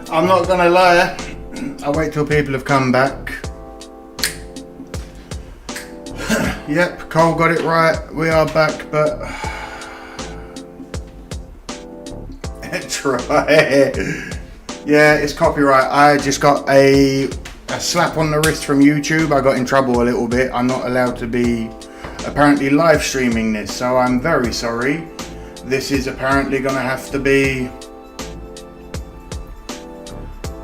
I'm not gonna lie, I'll wait till people have come back. Yep, Cole got it right, we are back, but try. Yeah, it's copyright. I just got a slap on the wrist from YouTube. I got in trouble a little bit. I'm not allowed to be apparently live streaming this, so I'm very sorry. This is apparently gonna have to be,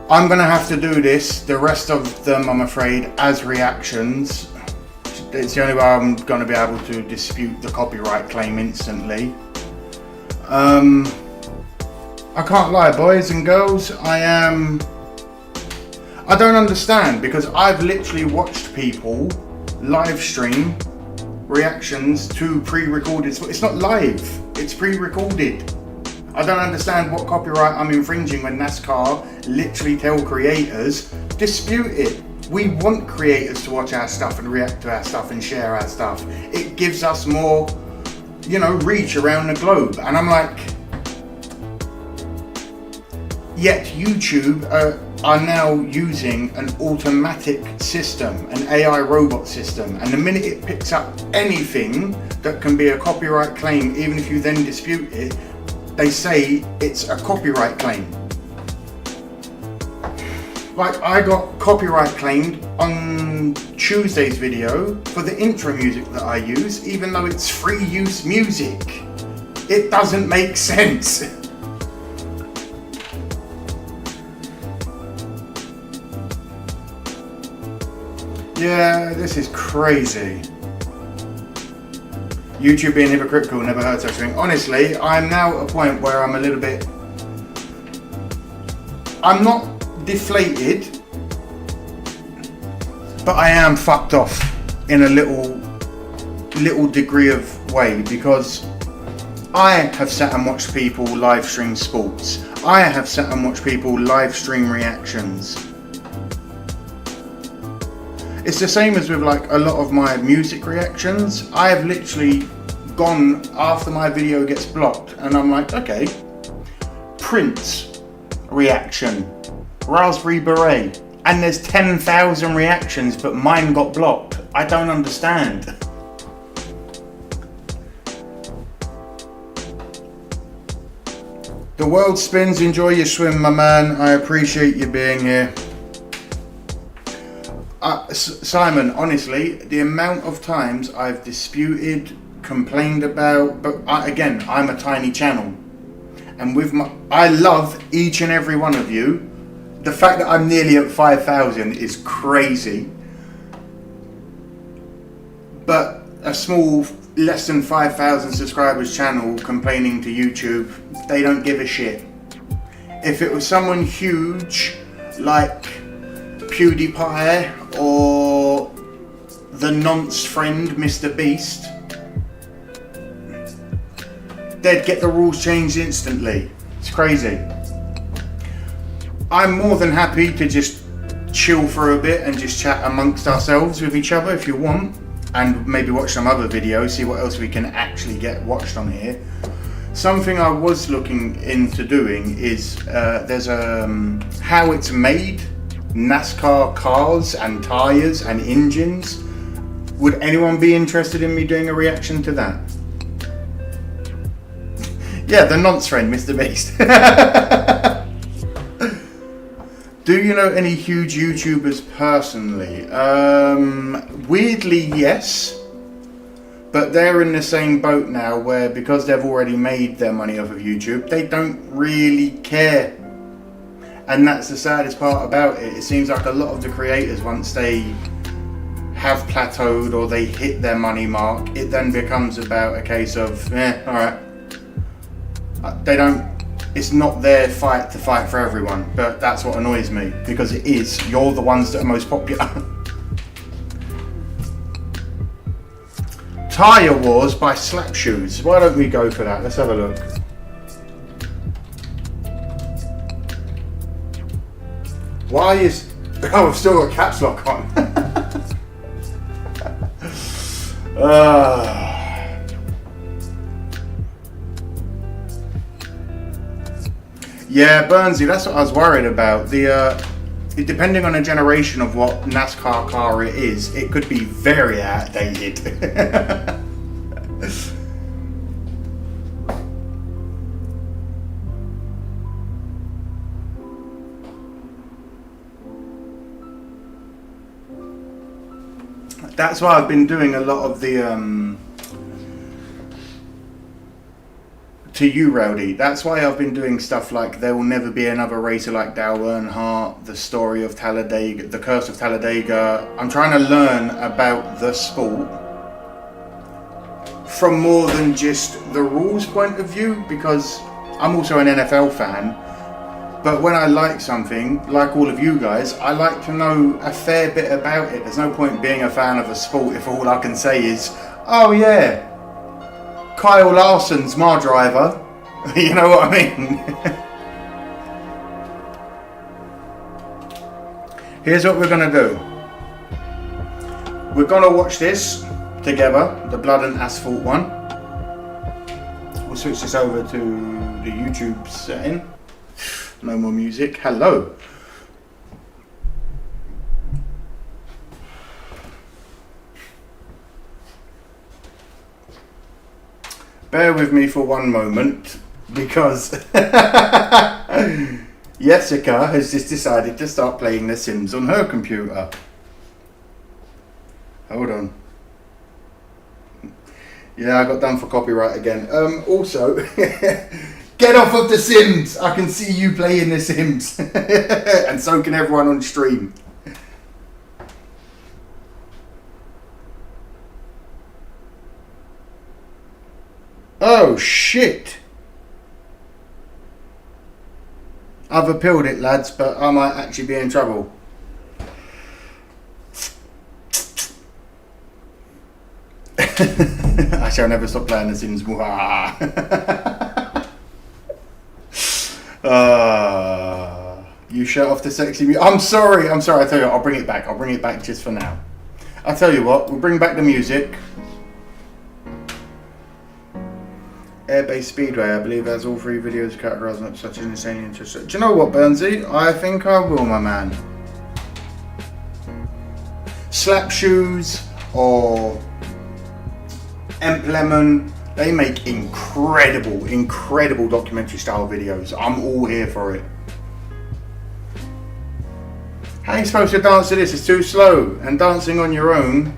I'm gonna have to do this, the rest of them I'm afraid, as reactions. It's the only way I'm gonna be able to dispute the copyright claim instantly. I can't lie, boys and girls, I don't understand, because I've literally watched people live stream reactions to pre-recorded, it's not live, it's pre-recorded. I don't understand what copyright I'm infringing when NASCAR literally tell creators, dispute it. We want creators to watch our stuff and react to our stuff and share our stuff. It gives us more, you know, reach around the globe. And I'm like, yet YouTube are now using an automatic system, an AI robot system, and the minute it picks up anything that can be a copyright claim, even if you then dispute it, they say it's a copyright claim. Like, I got copyright claimed on Tuesday's video for the intro music that I use, even though it's free use music. It doesn't make sense. Yeah, this is crazy. YouTube being hypocritical never heard such a thing. Honestly, I'm now at a point where I'm a little bit, I'm not deflated, but I am fucked off in a little degree of way, because I have sat and watched people live stream sports. I have sat and watched people live stream reactions. It's the same as with like a lot of my music reactions. I have literally gone after my video gets blocked and I'm like, okay, Prince reaction, Raspberry Beret, and there's 10,000 reactions but mine got blocked. I don't understand. The world spins, enjoy your swim, my man. I appreciate you being here. Simon, honestly, the amount of times I've disputed, complained about, but again, I'm a tiny channel, and with I love each and every one of you. The fact that I'm nearly at 5,000 is crazy, but a small, less than 5,000 subscribers channel complaining to YouTube, they don't give a shit. If it was someone huge like PewDiePie or the nonce friend Mr. Beast, they'd get the rules changed instantly. It's crazy. I'm more than happy to just chill for a bit and just chat amongst ourselves with each other if you want, and maybe watch some other videos, see what else we can actually get watched on here. Something I was looking into doing is there's a how it's made NASCAR cars and tyres and engines. Would anyone be interested in me doing a reaction to that? Yeah, the nonce friend, Mr. Beast. Do you know any huge YouTubers personally? Weirdly, yes. But they're in the same boat now where, because they've already made their money off of YouTube, they don't really care. And that's the saddest part about it. It seems like a lot of the creators, once they have plateaued or they hit their money mark, it then becomes about a case of, alright. They don't, it's not their fight to fight for everyone, but that's what annoys me, because it is, you're the ones that are most popular. Tyre Wars by Slap Shoes. Why don't we go for that? Let's have a look. Why is... Oh, I've still got caps lock on. Yeah, Burnsy, that's what I was worried about. Depending on the generation of what NASCAR car it is, it could be very outdated. That's why I've been doing a lot of the to you, Rowdy. That's why I've been doing stuff like There Will Never Be Another Racer Like Dale Earnhardt, The Story of Talladega, The Curse of Talladega. I'm trying to learn about the sport from more than just the rules point of view, because I'm also an NFL fan. But when I like something, like all of you guys, I like to know a fair bit about it. There's no point being a fan of a sport if all I can say is, oh yeah, Kyle Larson's my driver. You know what I mean? Here's what we're going to do. We're going to watch this together, the Blood and Asphalt one. We'll switch this over to the YouTube setting. No more music. Hello. Bear with me for one moment, because Jessica has just decided to start playing The Sims on her computer. Hold on. Yeah, I got done for copyright again. Also, get off of The Sims! I can see you playing The Sims. And so can everyone on stream. Oh shit! I've appealed it, lads, but I might actually be in trouble. I shall never stop playing The Sims. You shut off the sexy music. I'm sorry. I tell you what, I'll bring it back. I'll bring it back just for now. I'll tell you what, we'll bring back the music. Airbase Speedway, I believe, has all three videos categorised up such an insanely interesting. Do you know what, Burnsy? I think I will, my man. Slap Shoes or Emp Lemon, they make incredible documentary style videos. I'm all here for it. How are you supposed to dance to this? It's too slow. And dancing on your own.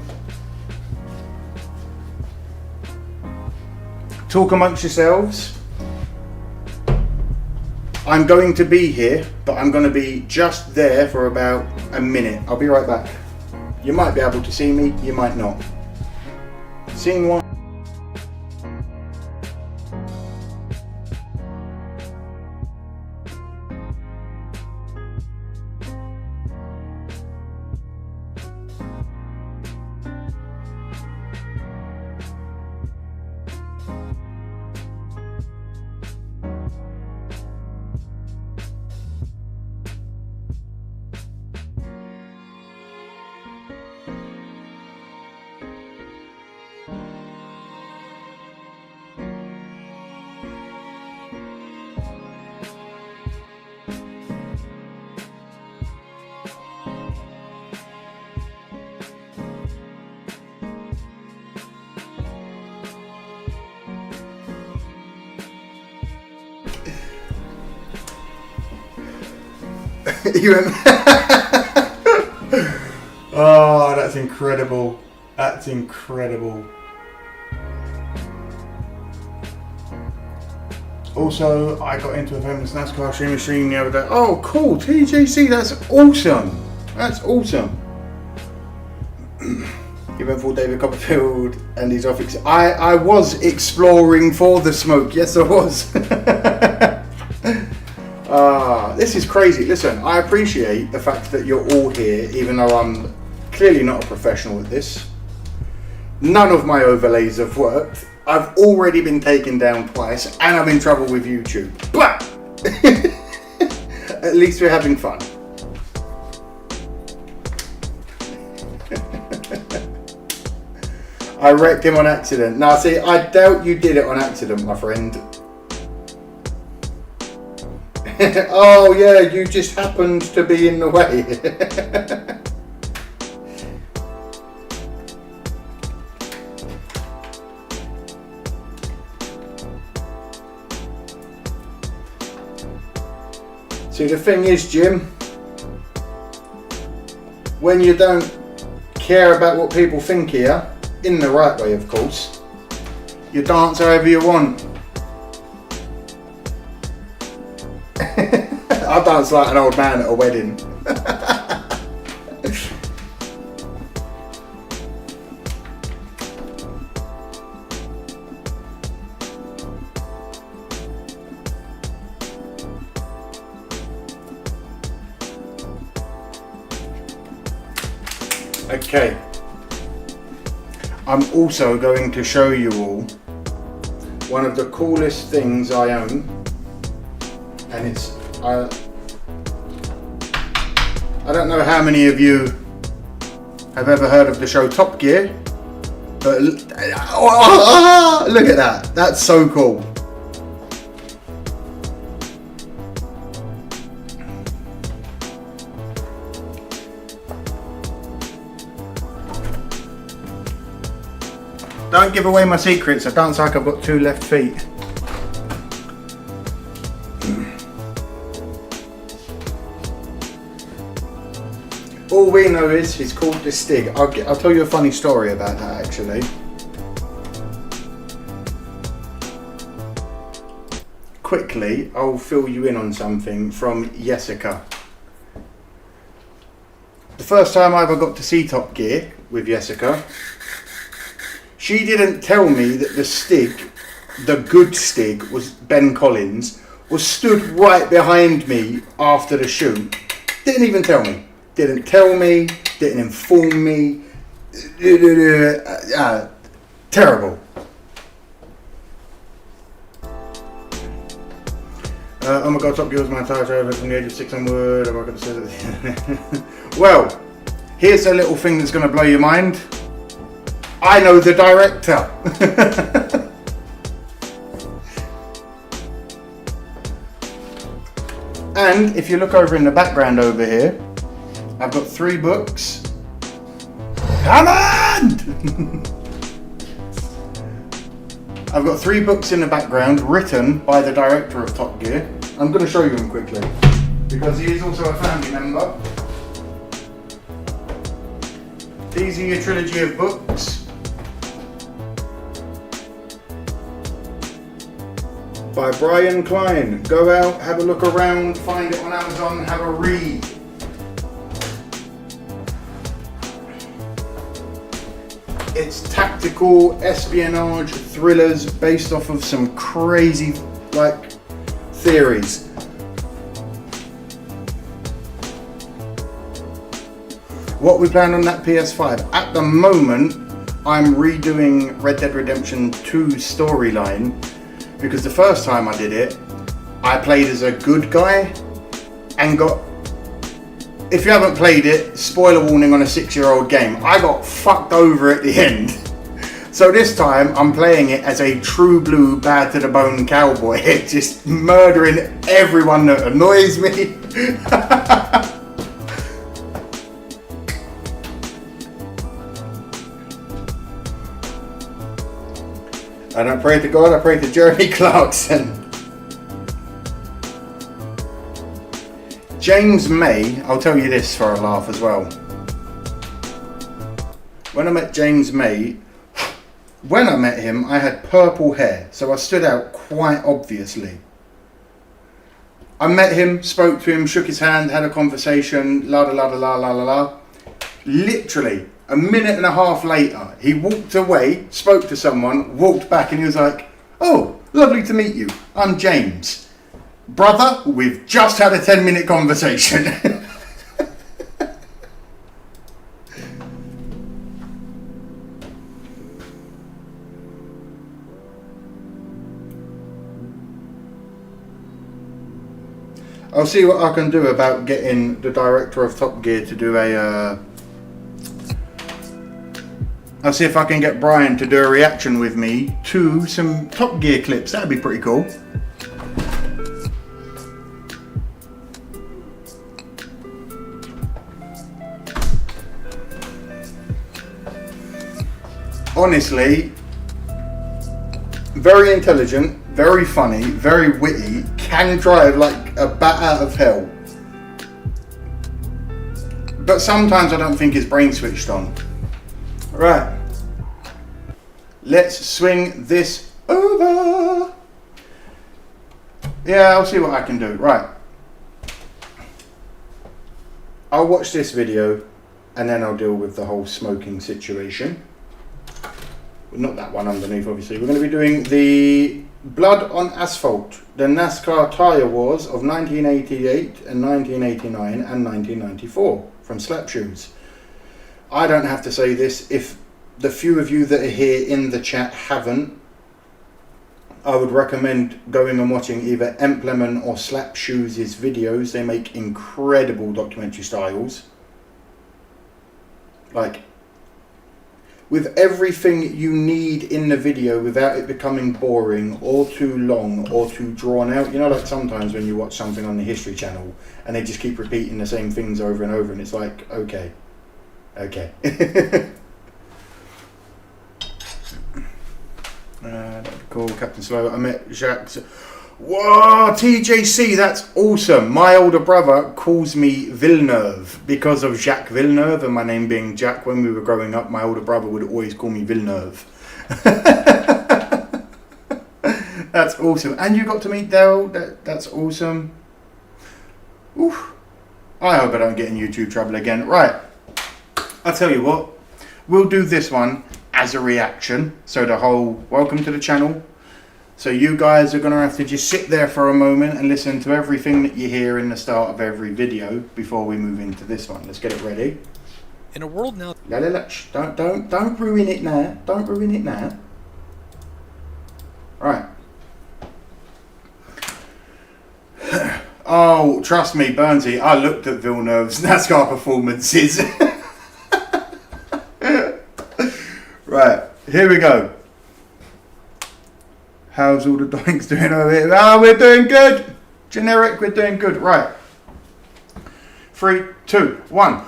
Talk amongst yourselves. I'm going to be here, but I'm going to be just there for about a minute. I'll be right back. You might be able to see me, you might not. Scene one. Oh, that's incredible. That's incredible. Also, I got into a famous NASCAR stream the other day. Oh, cool. TJC, that's awesome. That's awesome. You went for David Copperfield and his office. I was exploring for the smoke. Yes, I was. This is crazy. Listen, I appreciate the fact that you're all here, even though I'm clearly not a professional at this. None of my overlays have worked. I've already been taken down twice, and I'm in trouble with YouTube. But at least we're having fun. I wrecked him on accident. Now, see, I doubt you did it on accident, my friend. Oh yeah, you just happened to be in the way. See, the thing is, Jim, when you don't care about what people think here, in the right way of course, you dance however you want. I dance like an old man at a wedding. Okay, I'm also going to show you all one of the coolest things I own, and it's I don't know how many of you have ever heard of the show Top Gear, but look at that, that's so cool. Don't give away my secrets, I dance like I've got 2 left feet. All we know is he's called the Stig. I'll tell you a funny story about that actually. Quickly, I'll fill you in on something from Jessica. The first time I ever got to see Top Gear with Jessica, she didn't tell me that the Stig, the good Stig, was Ben Collins, was stood right behind me after the shoot. Didn't even tell me. Didn't tell me, didn't inform me. Terrible. Oh my god, Top Gear was my entire childhood from the age of 6 onward. Am I going to say that? Well, here's a little thing that's going to blow your mind. I know the director. And if you look over in the background over here, I've got 3 books. Come on! I've got 3 books in the background written by the director of Top Gear. I'm going to show you them quickly because he is also a family member. These are your trilogy of books by Brian Klein. Go out, have a look around, find it on Amazon, have a read. It's tactical espionage thrillers based off of some crazy theories. What we plan on that PS5? At the moment, I'm redoing Red Dead Redemption 2 storyline because the first time I did it, I played as a good guy and got, if you haven't played it, spoiler warning on a 6-year-old game, I got fucked over at the end. So this time I'm playing it as a true blue bad to the bone cowboy, just murdering everyone that annoys me. I don't pray to God, I pray to Jeremy Clarkson. James May, I'll tell you this for a laugh as well. When I met James May, when I met him, I had purple hair, so I stood out quite obviously. I met him, spoke to him, shook his hand, had a conversation, la da la da la la la la. Literally, a minute and a half later, he walked away, spoke to someone, walked back, and he was like, "Oh, lovely to meet you. I'm James. Brother, we've just had a 10-minute conversation." I'll see what I can do about getting the director of Top Gear to do a... I'll see if I can get Brian to do a reaction with me to some Top Gear clips. That'd be pretty cool. honestly, very intelligent, very funny, very witty, can drive like a bat out of hell. But sometimes I don't think his brain switched on. Right. Let's swing this over. Yeah, I'll see what I can do. Right. I'll watch this video and then I'll deal with the whole smoking situation. Not that one underneath, obviously. We're going to be doing the Blood on Asphalt, the NASCAR Tyre Wars of 1988 and 1989 and 1994 from Slap Shoes. I don't have to say this. If the few of you that are here in the chat haven't, I would recommend going and watching either Empleman or Slap Shoes' videos. They make incredible documentary styles. Like, with everything you need in the video without it becoming boring or too long or too drawn out. You know, like sometimes when you watch something on the History Channel and they just keep repeating the same things over and over and it's like, okay. Cool, Captain Slow. I met Jacques. Whoa, TJC, that's awesome. My older brother calls me Villeneuve because of Jacques Villeneuve, and my name being Jack. When we were growing up, my older brother would always call me Villeneuve. That's awesome. And you got to meet Daryl. That's awesome. Oof. I hope I don't get in YouTube trouble again. Right, I'll tell you what. We'll do this one as a reaction. So the whole welcome to the channel. So you guys are going to have to just sit there for a moment and listen to everything that you hear in the start of every video before we move into this one. Let's get it ready. In a world now... Shh, don't ruin it now. Don't ruin it now. Right. Oh, trust me, Burnsy, I looked at Villeneuve's NASCAR performances. Right, here we go. How's all the doinks doing over here? Ah, we're doing good. Generic, we're doing good. Right. 3, 2, 1.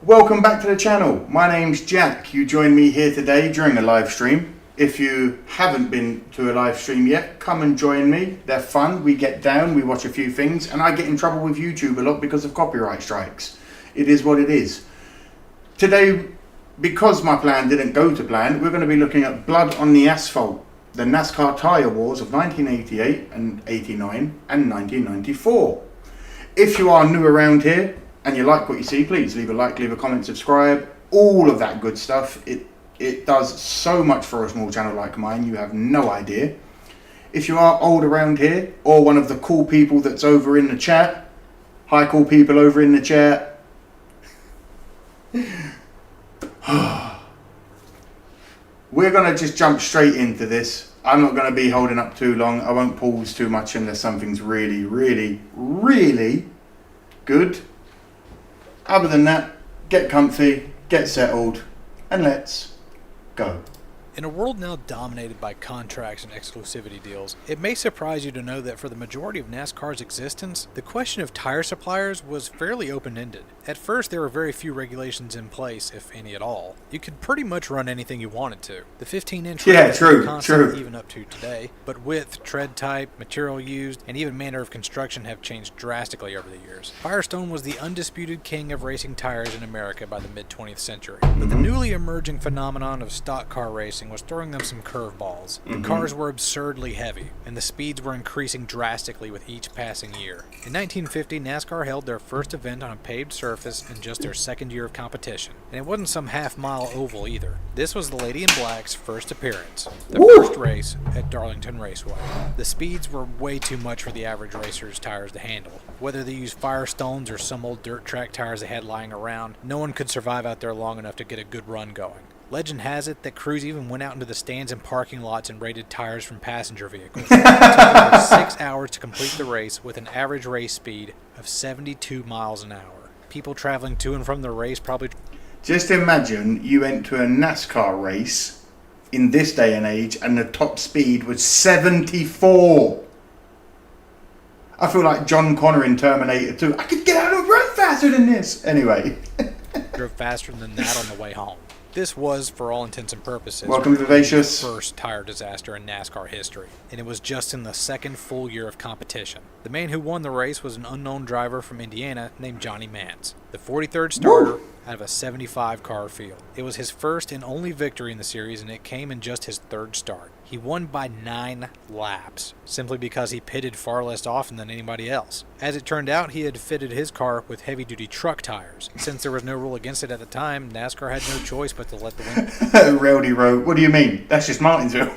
Welcome back to the channel. My name's Jack. You joined me here today during a live stream. If you haven't been to a live stream yet, come and join me. They're fun. We get down, we watch a few things, and I get in trouble with YouTube a lot because of copyright strikes. It is what it is. Today, because my plan didn't go to plan, we're going to be looking at Blood on the Asphalt, the NASCAR Tyre Wars of 1988 and 89 and 1994. If you are new around here and you like what you see, please leave a like, leave a comment, subscribe, all of that good stuff. It does so much for a small channel like mine, you have no idea. If you are old around here or one of the cool people that's over in the chat, hi cool people over in the chat. We're going to just jump straight into this. I'm not going to be holding up too long. I won't pause too much unless something's really, really, really good. Other than that, get comfy, get settled, and let's go. In a world now dominated by contracts and exclusivity deals, it may surprise you to know that for the majority of NASCAR's existence, the question of tire suppliers was fairly open-ended. At first, there were very few regulations in place, if any at all. You could pretty much run anything you wanted to. The 15-inch true. even up to today, but width, tread type, material used, and even manner of construction have changed drastically over the years. Firestone was the undisputed king of racing tires in America by the mid-20th century, but the newly emerging phenomenon of stock car racing was throwing them some curveballs. The cars were absurdly heavy, and the speeds were increasing drastically with each passing year. In 1950, NASCAR held their first event on a paved surface in just their second year of competition, and it wasn't some half-mile oval either. This was the Lady in Black's first appearance, the first race at Darlington Raceway. The speeds were way too much for the average racer's tires to handle. Whether they used Firestones or some old dirt track tires they had lying around, no one could survive out there long enough to get a good run going. Legend has it that crews even went out into the stands and parking lots and raided tires from passenger vehicles. It took over 6 hours to complete the race with an average race speed of 72 miles an hour. People traveling to and from the race probably... Just imagine you went to a NASCAR race in this day and age and the top speed was 74. I feel like John Connor in Terminator 2. I could get out of the road faster than this. Anyway. drove faster than that on the way home. This was, for all intents and purposes, Welcome, the Vivacious. first tire disaster in NASCAR history, and it was just in the second full year of competition. The man who won the race was an unknown driver from Indiana named Johnny Mance, the 43rd starter out of a 75-car field. It was his first and only victory in the series, and it came in just his third start. He won by 9 laps, simply because he pitted far less often than anybody else. As it turned out, he had fitted his car with heavy-duty truck tires. Since there was no rule against it at the time, NASCAR had no choice but to let the win. Rowdy Road. What do you mean? That's just Martinsville.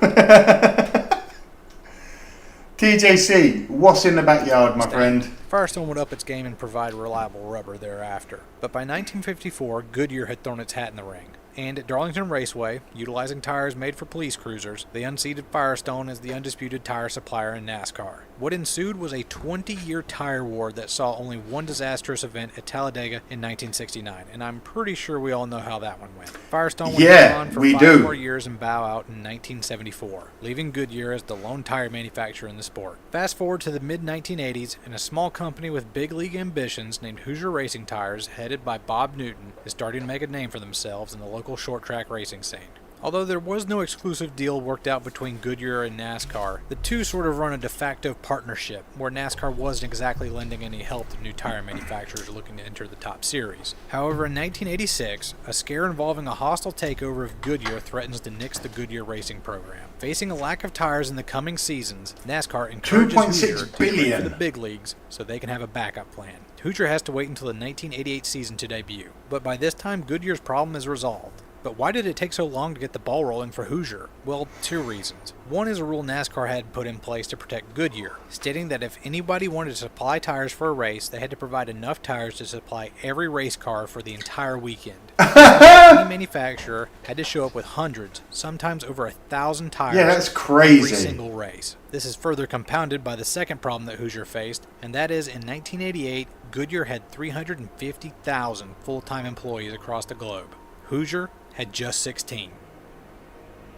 TJC, what's in the backyard, my friend? Firestone would up its game and provide reliable rubber thereafter. But by 1954, Goodyear had thrown its hat in the ring. And at Darlington Raceway, utilizing tires made for police cruisers, they unseated Firestone as the undisputed tire supplier in NASCAR. What ensued was a 20-year tire war that saw only one disastrous event at Talladega in 1969, and I'm pretty sure we all know how that one went. Firestone would go on for 5 more years and bow out in 1974, leaving Goodyear as the lone tire manufacturer in the sport. Fast forward to the mid-1980s, and a small company with big league ambitions named Hoosier Racing Tires, headed by Bob Newton, is starting to make a name for themselves in the local short track racing scene. Although there was no exclusive deal worked out between Goodyear and NASCAR, the two sort of run a de facto partnership, where NASCAR wasn't exactly lending any help to new tire manufacturers looking to enter the top series. However, in 1986, a scare involving a hostile takeover of Goodyear threatens to nix the Goodyear racing program. Facing a lack of tires in the coming seasons, NASCAR encourages Hoosier to wait for the big leagues so they can have a backup plan. Hoosier has to wait until the 1988 season to debut, but by this time Goodyear's problem is resolved. But why did it take so long to get the ball rolling for Hoosier? Well, 2 reasons. One is a rule NASCAR had put in place to protect Goodyear, stating that if anybody wanted to supply tires for a race, they had to provide enough tires to supply every race car for the entire weekend. Any manufacturer had to show up with hundreds, sometimes over 1,000 tires that's crazy. every single race. This is further compounded by the second problem that Hoosier faced, and that is in 1988, Goodyear had 350,000 full-time employees across the globe. Hoosier had just 16.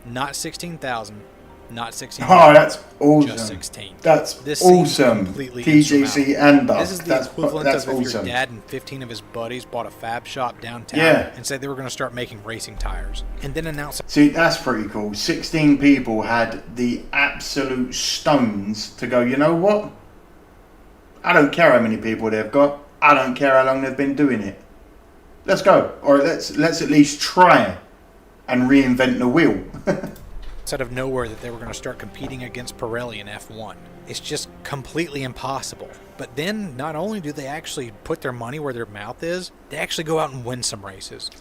Not 16,000, not 16. Oh, that's awesome. Just 16. That's awesome. TJC and us. This is the equivalent of if your dad and 15 of his buddies bought a fab shop downtown and said they were going to start making racing tires, and then announced. See, that's pretty cool. 16 people had the absolute stones to go, you know what? I don't care how many people they've got. I don't care how long they've been doing it. Let's go, or let's at least try and reinvent the wheel. Out of nowhere that they were going to start competing against Pirelli in F1. It's just completely impossible. But then, not only do they actually put their money where their mouth is, they actually go out and win some races.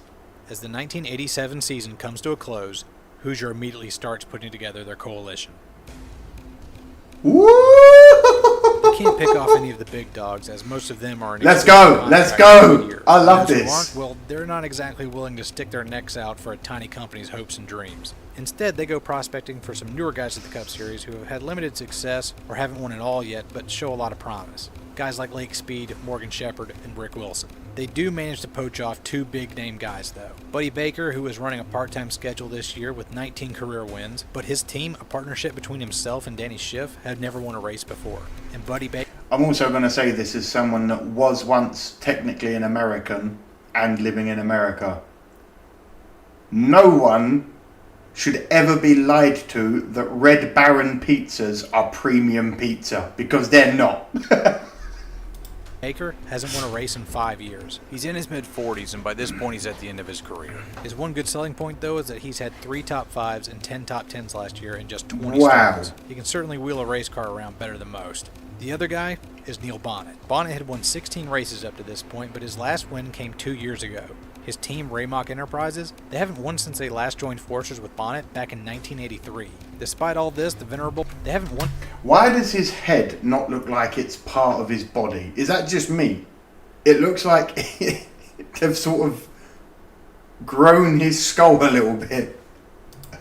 As the 1987 season comes to a close, Hoosier immediately starts putting together their coalition. Woo! You can't pick off any of the big dogs, as most of them are in Let's go! I love this. Well, they're not exactly willing to stick their necks out for a tiny company's hopes and dreams. Instead, they go prospecting for some newer guys at the Cup Series who have had limited success or haven't won at all yet, but show a lot of promise. Guys like Lake Speed, Morgan Shepherd, and Rick Wilson. They do manage to poach off 2 big-name guys, though. Buddy Baker, who is running a part-time schedule this year with 19 career wins, but his team, a partnership between himself and Danny Schiff, had never won a race before. And Buddy Baker... I'm also going to say this as someone that was once technically an American and living in America. No one should ever be lied to that Red Baron pizzas are premium pizza, because they're not. Baker hasn't won a race in 5 years. He's in his mid-40s, and by this point he's at the end of his career. His one good selling point, though, is that he's had 3 top 5s and 10 top 10s last year in just 20 starts. He can certainly wheel a race car around better than most. The other guy is Neil Bonnet. Bonnet had won 16 races up to this point, but his last win came 2 years ago. His team, Raymock Enterprises, they haven't won since they last joined forces with Bonnet back in 1983. Despite all this, the venerable, they haven't won. Why does his head not look like it's part of his body? Is that just me? It looks like they've sort of grown his skull a little bit.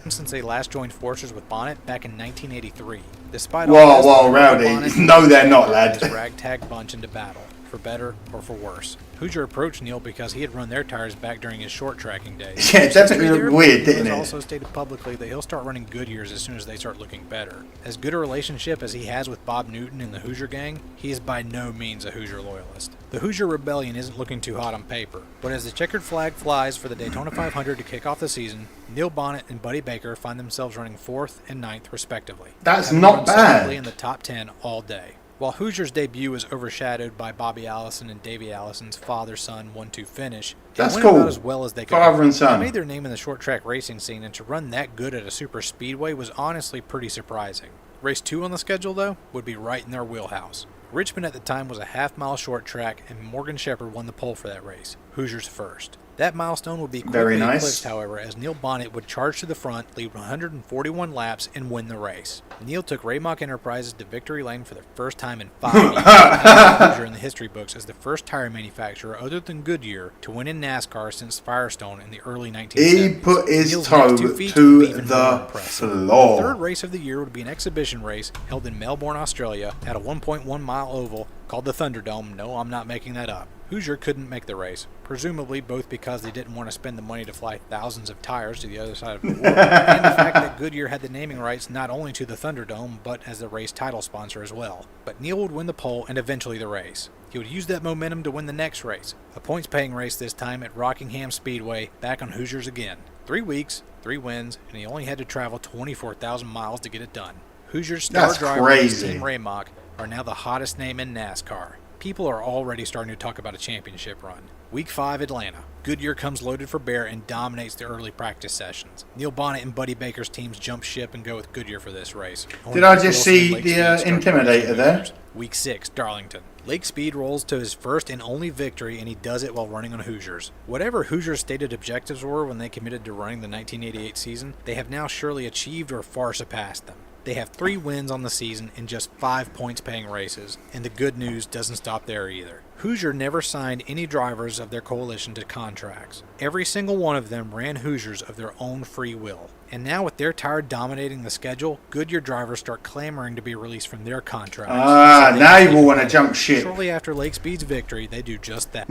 Since they last joined forces with Bonnet back in 1983. Despite Rowdy. No, they're not, lad. This ragtag bunch into battle. for better or for worse. Hoosier approached Neil because he had run their tires back during his short tracking days. Yeah, it definitely looked weird, didn't He it? also stated publicly that he'll start running Goodyears as soon as they start looking better. As good a relationship as he has with Bob Newton and the Hoosier gang, he is by no means a Hoosier loyalist. The Hoosier Rebellion isn't looking too hot on paper, but as the checkered flag flies for the Daytona 500 to kick off the season, Neil Bonnet and Buddy Baker find themselves running 4th and 9th respectively. That's having not run bad. solidly in the top 10 all day. While Hoosier's debut was overshadowed by Bobby Allison and Davey Allison's father-son 1-2 finish, That's it went cool. about as well as they could. Father and son. They made their name in the short track racing scene, and to run that good at a super speedway was honestly pretty surprising. Race 2 on the schedule, though, would be right in their wheelhouse. Richmond at the time was a half-mile short track, and Morgan Shepherd won the pole for that race, Hoosier's first. That milestone would be Very quickly nice. eclipsed, however, as Neil Bonnet would charge to the front, lead 141 laps, and win the race. Neil took Raymock Enterprises to victory lane for the first time in 5 years. Hoosier in the history books as the first tire manufacturer other than Goodyear to win in NASCAR since Firestone in the early 1970s. He put his Neil's toe next 2 feats to would be even more the impressive. The floor. third race of the year would be an exhibition race held in Melbourne, Australia, at a 1.1 mile oval called the Thunderdome. No, I'm not making that up. Hoosier couldn't make the race, presumably both because they didn't want to spend the money to fly thousands of tires to the other side of the world, and the fact that Goodyear had the naming rights not only to the Thunderdome, but as the race title sponsor as well. But Neil would win the pole and eventually the race. He would use that momentum to win the next race, a points-paying race this time at Rockingham Speedway, back on Hoosiers again. 3 weeks, 3 wins, and he only had to travel 24,000 miles to get it done. Hoosier's star That's driver, crazy. Team Raymock, are now the hottest name in NASCAR. People are already starting to talk about a championship run. Week 5, Atlanta. Goodyear comes loaded for bear and dominates the early practice sessions. Neil Bonnet and Buddy Baker's teams jump ship and go with Goodyear for this race. Did I just Wilson see and Lake the Speed start Intimidator racing there? Hoosiers. Week 6, Darlington. Lake Speed rolls to his first and only victory, and he does it while running on Hoosiers. Whatever Hoosiers' stated objectives were when they committed to running the 1988 season, they have now surely achieved or far surpassed them. They have 3 wins on the season in just 5 points-paying races, and the good news doesn't stop there either. Hoosier never signed any drivers of their coalition to contracts. Every single one of them ran Hoosiers of their own free will. And now with their tire dominating the schedule, Goodyear drivers start clamoring to be released from their contracts. So they Now you can will want to take jump it. ship. Shortly after Lake Speed's victory, they do just that.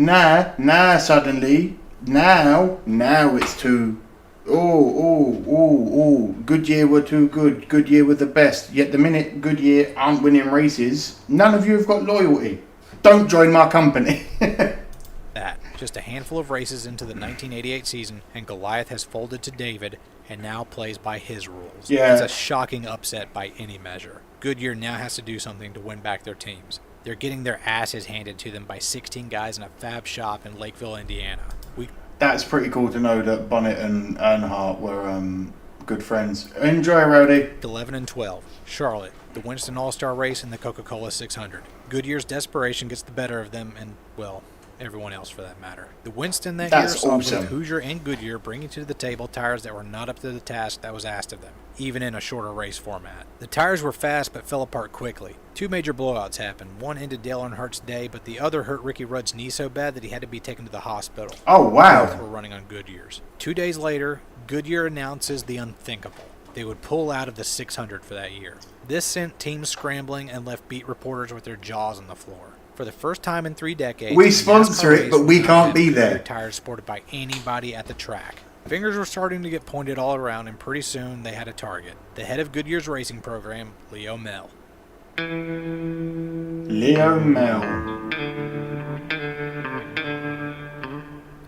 Suddenly, now it's too... Goodyear were too good. Goodyear were the best. Yet the minute Goodyear aren't winning races, none of you have got loyalty. Don't join my company. That. Just a handful of races into the 1988 season, and Goliath has folded to David and now plays by his rules. Yeah. It's a shocking upset by any measure. Goodyear now has to do something to win back their teams. They're getting their asses handed to them by 16 guys in a fab shop in Lakeville, Indiana. That's pretty cool to know that Bonnet and Earnhardt were good friends. Enjoy, Rowdy. 11 and 12. Charlotte, the Winston All-Star race and the Coca-Cola 600. Goodyear's desperation gets the better of them and, well, everyone else for that matter. The Winston that year That's saw awesome. both Hoosier and Goodyear bringing to the table tires that were not up to the task that was asked of them, even in a shorter race format. The tires were fast but fell apart quickly. 2 major blowouts happened. One ended Dale Earnhardt's day, but the other hurt Ricky Rudd's knee so bad that he had to be taken to the hospital. Oh, wow. Both were running on Goodyears. 2 days later, Goodyear announces the unthinkable. They would pull out of the 600 for that year. This sent teams scrambling and left beat reporters with their jaws on the floor. For the first time in 3 decades, We the sponsor NASCAR it, race but we was can't not be Goodyear there. Tires sported by anybody at the track. Fingers were starting to get pointed all around, and pretty soon they had a target. The head of Goodyear's racing program, Leo Mel. Leo Mel.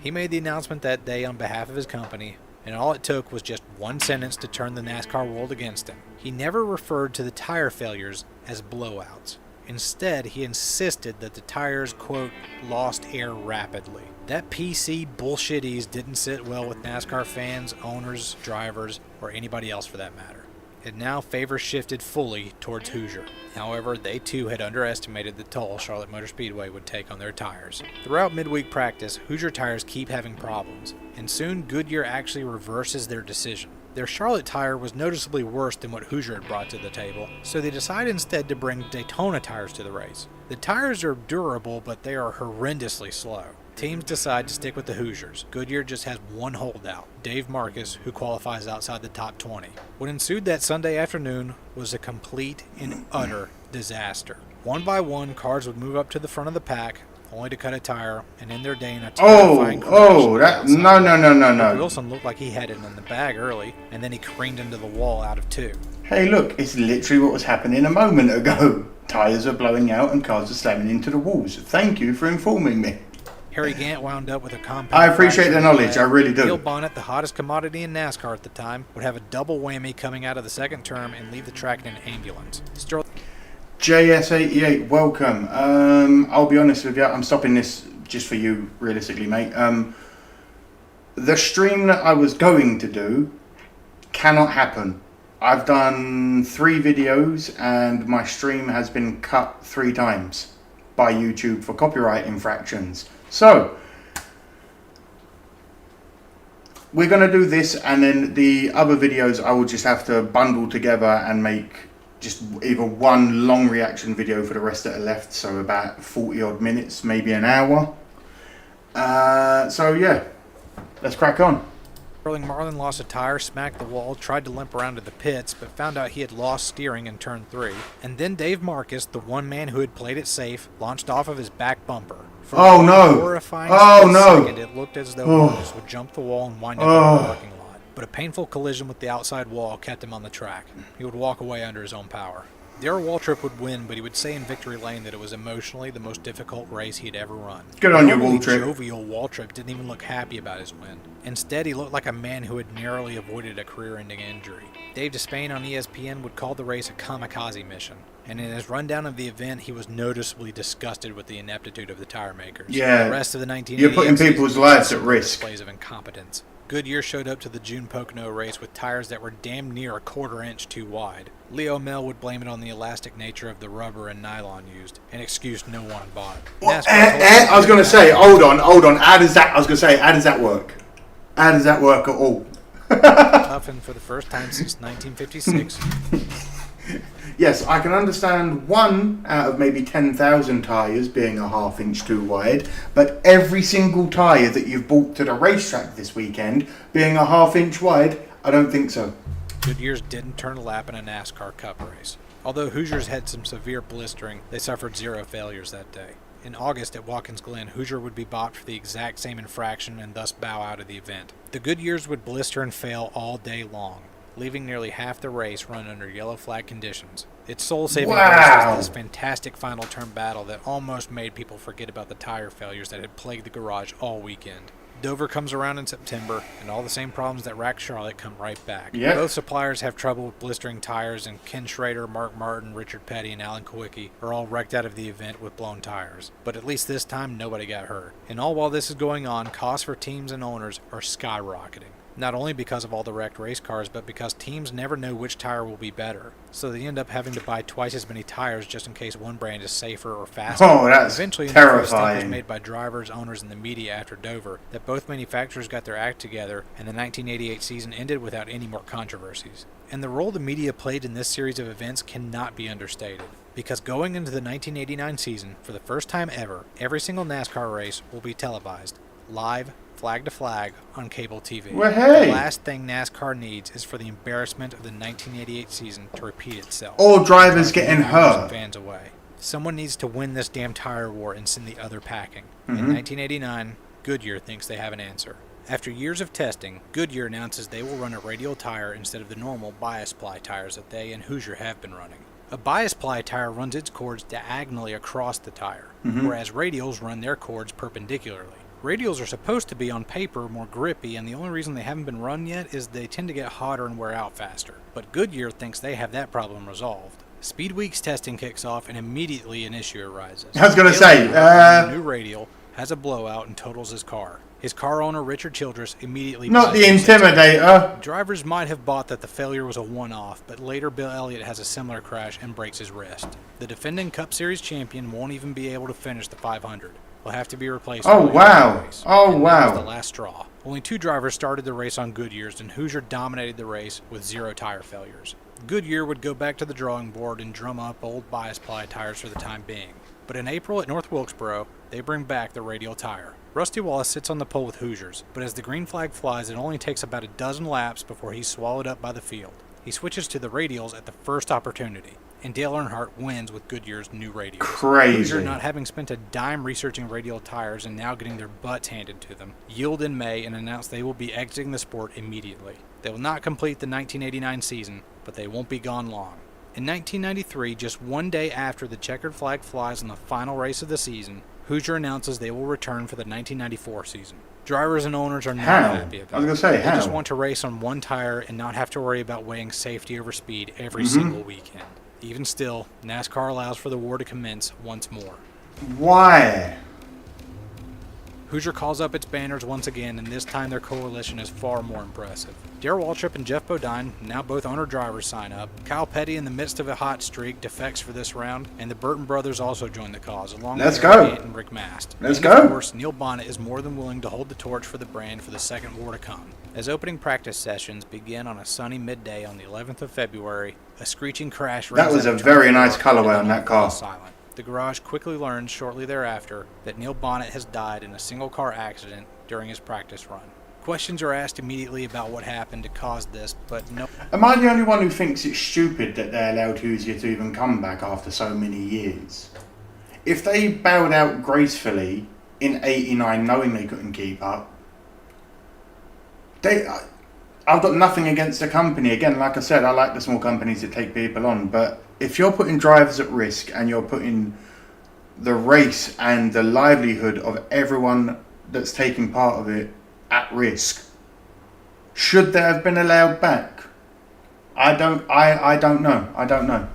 He made the announcement that day on behalf of his company, and all it took was just one sentence to turn the NASCAR world against him. He never referred to the tire failures as blowouts. Instead, he insisted that the tires, quote, lost air rapidly. That PC bullshitties didn't sit well with NASCAR fans, owners, drivers, or anybody else for that matter. And now favor shifted fully towards Hoosier. However, they too had underestimated the toll Charlotte Motor Speedway would take on their tires. Throughout midweek practice, Hoosier tires keep having problems, and soon Goodyear actually reverses their decision. Their Charlotte tire was noticeably worse than what Hoosier had brought to the table, so they decide instead to bring Daytona tires to the race. The tires are durable, but they are horrendously slow. Teams decide to stick with the Hoosiers. Goodyear just has one holdout, Dave Marcus, who qualifies outside the top 20. What ensued that Sunday afternoon was a complete and utter disaster. One by one, cars would move up to the front of the pack, only to cut a tire and end their day in a terrifying crash. No. Wilson looked like he had it in the bag early, and then he careened into the wall out of 2. Hey, look, it's literally what was happening a moment ago. Tires are blowing out and cars are slamming into the walls. Thank you for informing me. Harry Gant wound up with a compound I appreciate fracture the in knowledge, leg. I really do. Neil Bonnet, the hottest commodity in NASCAR at the time, would have a double whammy coming out of the second term and leave the track in an ambulance. JS88, welcome. I'll be honest with you, I'm stopping this just for you, realistically, mate. The stream that I was going to do cannot happen. I've done 3 videos and my stream has been cut 3 times by YouTube for copyright infractions. So, we're going to do this, and then the other videos I will just have to bundle together and make just either one long reaction video for the rest that are left, so about 40 odd minutes, maybe an hour. So yeah, let's crack on. Sterling Marlin lost a tire, smacked the wall, tried to limp around to the pits, but found out he had lost steering in turn 3. And then Dave Marcus, the one man who had played it safe, launched off of his back bumper. For oh no! Horrifying second, it looked as though Marcus would jump the wall and wind up in the parking lot. But a painful collision with the outside wall kept him on the track. He would walk away under his own power. Darrell Waltrip would win, but he would say in Victory Lane that it was emotionally the most difficult race he had ever run. Good on you, Waltrip. Jovial Waltrip didn't even look happy about his win. Instead, he looked like a man who had narrowly avoided a career-ending injury. Dave Despain on ESPN would call the race a kamikaze mission, and in his rundown of the event, he was noticeably disgusted with the ineptitude of the tire makers. Yeah, the rest of the 1988 you're putting people's lives at risk. Displays of incompetence. Goodyear showed up to the June Pocono race with tires that were damn near a quarter inch too wide. Leo Mel would blame it on the elastic nature of the rubber and nylon used, an excuse no one bought. I was going to say, hold on. How does that work? How does that work at all? Toughened for the first time since 1956. Yes, I can understand 1 out of maybe 10,000 tyres being a ½ inch too wide, but every single tyre that you've brought to the racetrack this weekend being a ½ inch wide, I don't think so. Goodyear's didn't turn a lap in a NASCAR Cup race. Although Hoosiers had some severe blistering, they suffered 0 failures that day. In August at Watkins Glen, Hoosier would be bopped for the exact same infraction and thus bow out of the event. The Goodyears would blister and fail all day long, leaving nearly half the race run under yellow flag conditions. Its soul-saving race was this fantastic final turn battle that almost made people forget about the tire failures that had plagued the garage all weekend. Dover comes around in September, and all the same problems that racked Charlotte come right back. Yep. Both suppliers have trouble with blistering tires, and Ken Schrader, Mark Martin, Richard Petty, and Alan Kowicki are all wrecked out of the event with blown tires. But at least this time, nobody got hurt. And all while this is going on, costs for teams and owners are skyrocketing. Not only because of all the wrecked race cars, but because teams never know which tire will be better. So they end up having to buy twice as many tires just in case one brand is safer or faster. Oh, that's Eventually, terrifying. was made by drivers, owners, and the media after Dover that both manufacturers got their act together, and the 1988 season ended without any more controversies. And the role the media played in this series of events cannot be understated. Because going into the 1989 season, for the first time ever, every single NASCAR race will be televised, live, flag to flag, on cable TV. Well, hey. The last thing NASCAR needs is for the embarrassment of the 1988 season to repeat itself. All drivers getting hurt. Fans away. Someone needs to win this damn tire war and send the other packing. In 1989, Goodyear thinks they have an answer. After years of testing, Goodyear announces they will run a radial tire instead of the normal bias ply tires that they and Hoosier have been running. A bias ply tire runs its cords diagonally across the tire, whereas radials run their cords perpendicularly. Radials are supposed to be on paper more grippy, and the only reason they haven't been run yet is they tend to get hotter and wear out faster. But Goodyear thinks they have that problem resolved. Speed Week's testing kicks off, and immediately an issue arises. I was going to say, the new radial has a blowout and totals his car. His car owner, Richard Childress, immediately... Not the Intimidator. Drivers might have bought that the failure was a one-off, but later Bill Elliott has a similar crash and breaks his wrist. The defending Cup Series champion won't even be able to finish the 500. Will have to be replaced. Oh, wow. Oh, and wow. That was the last straw. Only 2 drivers started the race on Goodyears, and Hoosier dominated the race with 0 tire failures. Goodyear would go back to the drawing board and drum up old bias ply tires for the time being. But in April at North Wilkesboro, they bring back the radial tire. Rusty Wallace sits on the pole with Hoosiers, but as the green flag flies, it only takes about a dozen laps before he's swallowed up by the field. He switches to the radials at the first opportunity, and Dale Earnhardt wins with Goodyear's new radials. Crazy. Hoosier, not having spent a dime researching radial tires and now getting their butts handed to them, yield in May and announce they will be exiting the sport immediately. They will not complete the 1989 season, but they won't be gone long. In 1993, just one day after the checkered flag flies on the final race of the season, Hoosier announces they will return for the 1994 season. Drivers and owners are not happy about it. They just want to race on one tire and not have to worry about weighing safety over speed every single weekend. Even still, NASCAR allows for the war to commence once more. Why? Hoosier calls up its banners once again, and this time their coalition is far more impressive. Darrell Waltrip and Jeff Bodine, now both owner-drivers, sign up. Kyle Petty, in the midst of a hot streak, defects for this round, and the Burton brothers also join the cause, along with Eric Gant and Rick Mast. Of course, Neil Bonnet is more than willing to hold the torch for the brand for the second war to come. As opening practice sessions begin on a sunny midday on the 11th of February, a screeching crash rings out. That was a very nice colorway on that car. Silent. The garage quickly learns shortly thereafter that Neil Bonnet has died in a single-car accident during his practice run. Questions are asked immediately about what happened to cause this, but no... Am I the only one who thinks it's stupid that they allowed Hoosier to even come back after so many years? If they bowed out gracefully in 89 knowing they couldn't keep up, I've got nothing against the company. Again, like I said, I like the small companies that take people on, but if you're putting drivers at risk and you're putting the race and the livelihood of everyone that's taking part of it at risk, should they have been allowed back? I don't know.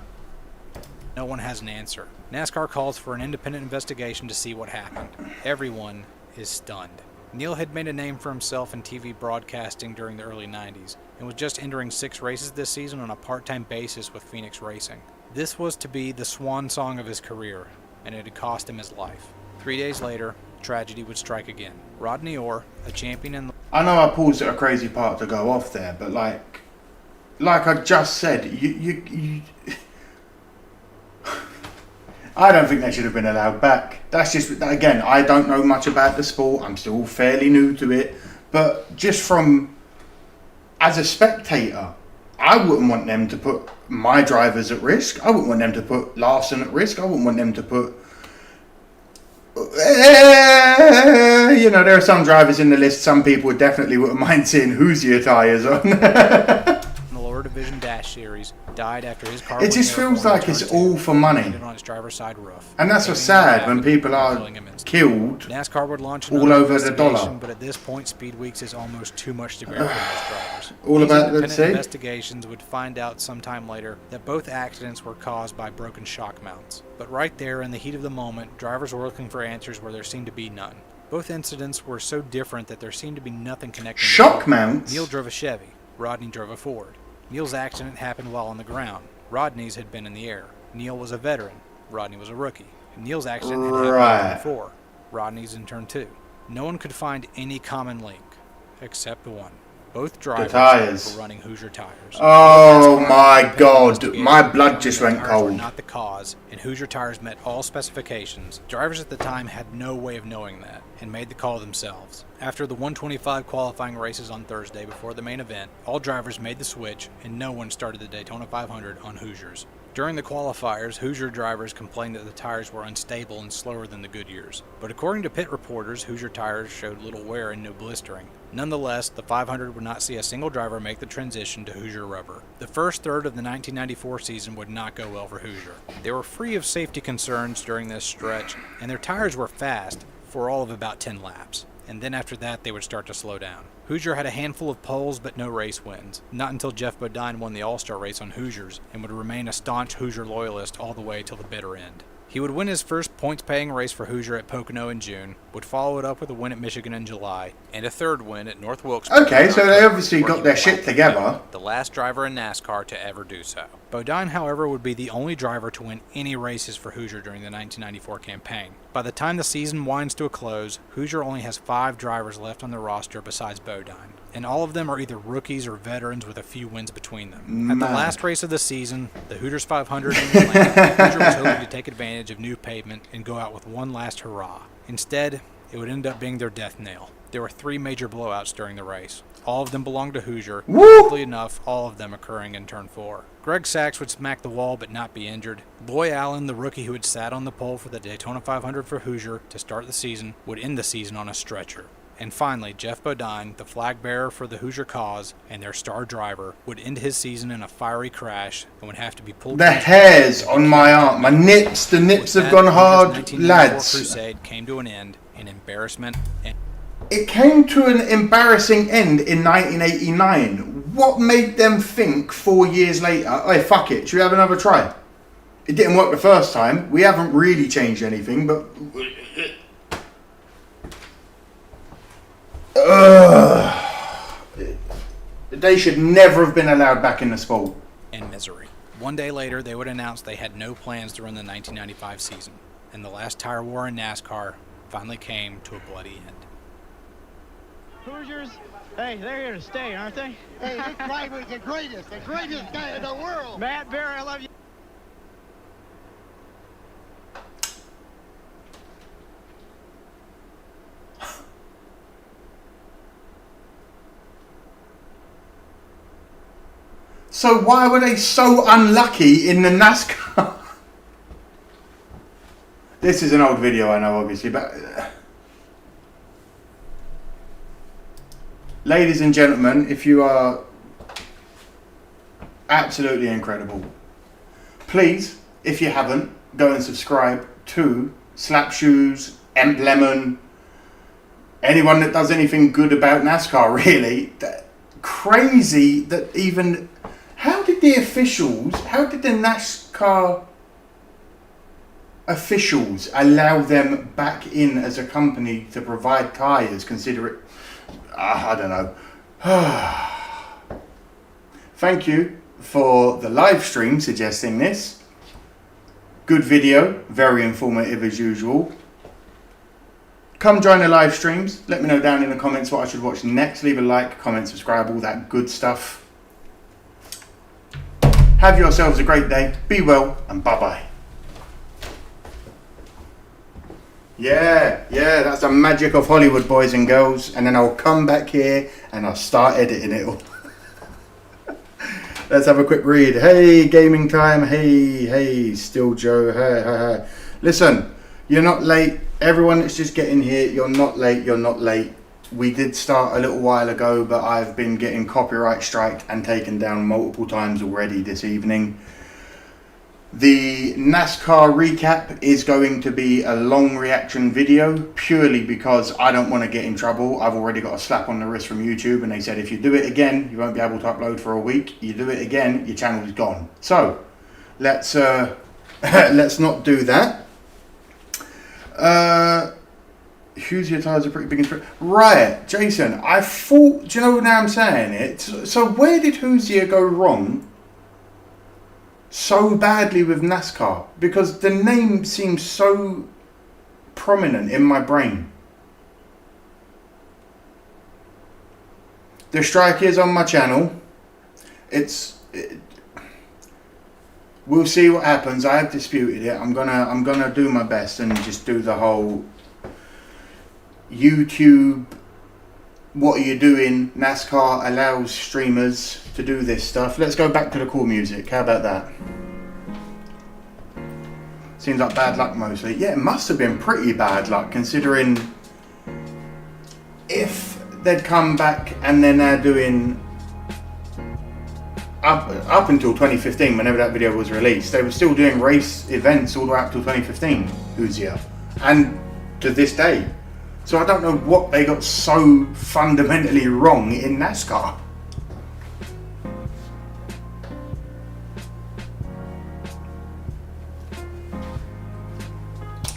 No one has an answer. NASCAR calls for an independent investigation to see what happened. Everyone is stunned. Neil had made a name for himself in TV broadcasting during the early 90s and was just entering 6 races this season on a part-time basis with Phoenix Racing. This was to be the swan song of his career, and it had cost him his life. 3 days later, tragedy would strike again. Rodney Orr, a champion in... I know I paused at a crazy part to go off there, but like I just said, you I don't think they should have been allowed back. That's just, again, I don't know much about the sport. I'm still fairly new to it. But just from, as a spectator, I wouldn't want them to put my drivers at risk. I wouldn't want them to put Larson at risk. I wouldn't want them to put... there are some drivers in the list. Some people definitely wouldn't mind seeing Hoosier tyres on. Division Dash Series died after his car. It just feels like it's all for money, on its driver's side roof. And that's what's sad when people are killed. NASCAR would launch all over the dollar. But at this point, Speed Weeks is almost too much to bear for most drivers. All about the investigations would find out sometime later that both accidents were caused by broken shock mounts. But right there, in the heat of the moment, drivers were looking for answers where there seemed to be none. Both incidents were so different that there seemed to be nothing connecting. Shock mounts. Neil drove a Chevy. Rodney drove a Ford. Neil's accident happened while on the ground. Rodney's had been in the air. Neil was a veteran. Rodney was a rookie. Neil's accident had happened before. Rodney's in turn 2. No one could find any common link, except one. Both drivers were running Hoosier tires. Oh my God, my blood just went cold. Were not the cause, and Hoosier tires met all specifications. Drivers at the time had no way of knowing that, and made the call themselves. After the 125 qualifying races on Thursday before the main event, all drivers made the switch, and no one started the Daytona 500 on Hoosiers. During the qualifiers, Hoosier drivers complained that the tires were unstable and slower than the Goodyears. But according to pit reporters, Hoosier tires showed little wear and no blistering. Nonetheless, the 500 would not see a single driver make the transition to Hoosier rubber. The first third of the 1994 season would not go well for Hoosier. They were free of safety concerns during this stretch, and their tires were fast for all of about 10 laps. And then after that, they would start to slow down. Hoosier had a handful of poles but no race wins, not until Jeff Bodine won the All-Star race on Hoosiers and would remain a staunch Hoosier loyalist all the way till the bitter end. He would win his first points-paying race for Hoosier at Pocono in June, would follow it up with a win at Michigan in July, and a third win at North Wilkesboro. Okay, so they obviously got their shit together. The last driver in NASCAR to ever do so. Bodine, however, would be the only driver to win any races for Hoosier during the 1994 campaign. By the time the season winds to a close, Hoosier only has 5 drivers left on the roster besides Bodine, and all of them are either rookies or veterans with a few wins between them. At the last race of the season, the Hooters 500 in Atlanta, Hoosier was hoping to take advantage of new pavement and go out with one last hurrah. Instead, it would end up being their death knell. There were 3 major blowouts during the race. All of them belonged to Hoosier, oddly enough, all of them occurring in Turn 4. Greg Sachs would smack the wall but not be injured. Loy Allen, the rookie who had sat on the pole for the Daytona 500 for Hoosier to start the season, would end the season on a stretcher. And finally, Jeff Bodine, the flag bearer for the Hoosier cause and their star driver, would end his season in a fiery crash and would have to be pulled. The hairs on my arm, the nips have gone hard, lads. Crusade came to an end in embarrassment. It came to an embarrassing end in 1989. What made them think 4 years later, hey, fuck it, should we have another try? It didn't work the first time. We haven't really changed anything, but... They should never have been allowed back in the sport. And misery. One day later, they would announce they had no plans to run the 1995 season, and the last tire war in NASCAR finally came to a bloody end. Hoosiers, hey, they're here to stay, aren't they? Hey, this driver's the greatest guy in the world. Matt Bear, I love you. So why were they so unlucky in the NASCAR? This is an old video, I know, obviously, but... Ladies and gentlemen, if you are absolutely incredible, please, if you haven't, go and subscribe to Slapshoes, Emp Lemon, anyone that does anything good about NASCAR, really. Crazy that even... How did the NASCAR officials allow them back in as a company to provide tyres, consider it... I don't know. Thank you for the live stream suggesting this. Good video, very informative as usual. Come join the live streams. Let me know down in the comments what I should watch next. Leave a like, comment, subscribe, all that good stuff. Have yourselves a great day. Be well and bye-bye. Yeah, that's the magic of Hollywood, boys and girls. And then I'll come back here and I'll start editing it all. Let's have a quick read. Hey, gaming time. Hey, Still Joe. Hey. Listen, you're not late. Everyone that's just getting here, you're not late. We did start a little while ago, but I've been getting copyright striked and taken down multiple times already this evening. The NASCAR recap is going to be a long reaction video purely because I don't want to get in trouble. I've already got a slap on the wrist from YouTube and they said if you do it again, you won't be able to upload for a week. You do it again, your channel is gone. So let's not do that. Hoosier tires are pretty big and right, Jason. I thought, do you know now I'm saying it? So where did Hoosier go wrong so badly with NASCAR? Because the name seems so prominent in my brain. The strike is on my channel. We'll see what happens. I have disputed it. I'm gonna do my best and just do the whole YouTube, what are you doing? NASCAR allows streamers to do this stuff. Let's go back to the cool music. How about that? Seems like bad luck mostly. Yeah, it must have been pretty bad luck considering if they'd come back and they're now doing up until 2015, whenever that video was released, they were still doing race events all the way up till 2015, Hoosier, and to this day. So I don't know what they got so fundamentally wrong in NASCAR.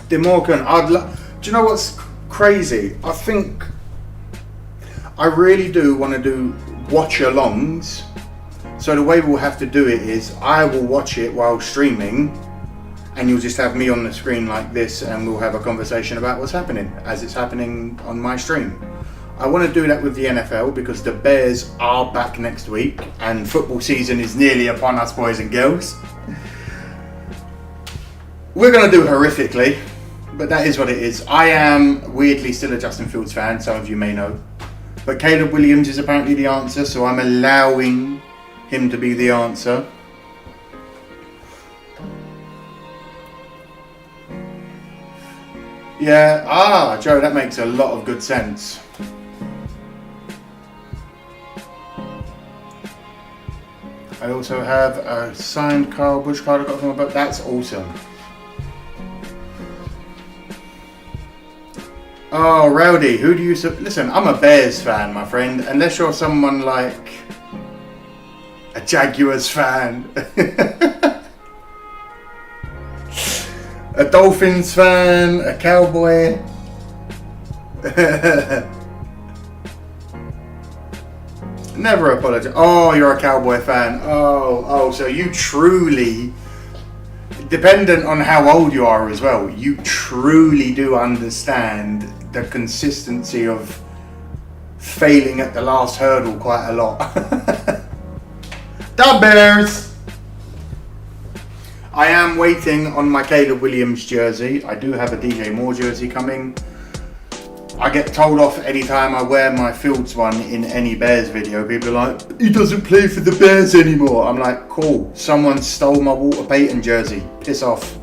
DeMorgan, do you know what's crazy? I think I really do want to do watch-alongs. So the way we'll have to do it is I will watch it while streaming and you'll just have me on the screen like this and we'll have a conversation about what's happening as it's happening on my stream. I want to do that with the NFL because the Bears are back next week and football season is nearly upon us, boys and girls. We're going to do horrifically. But that is what it is. I am weirdly still a Justin Fields fan, some of you may know. But Caleb Williams is apparently the answer, so I'm allowing him to be the answer. Yeah, Joe, that makes a lot of good sense. I also have a signed Kyle Busch card I got from my book. That's awesome. Oh, Rowdy, who do you... Listen, I'm a Bears fan, my friend. Unless you're someone like a Jaguars fan. A Dolphins fan, a Cowboy. Never apologize. Oh, you're a Cowboy fan. Oh, so you truly, dependent on how old you are as well, you truly do understand the consistency of failing at the last hurdle quite a lot. The Bears! I am waiting on my Caleb Williams jersey. I do have a DJ Moore jersey coming. I get told off anytime I wear my Fields one in any Bears video. People are like, he doesn't play for the Bears anymore. I'm like, cool. Someone stole my Walter Payton jersey. Piss off.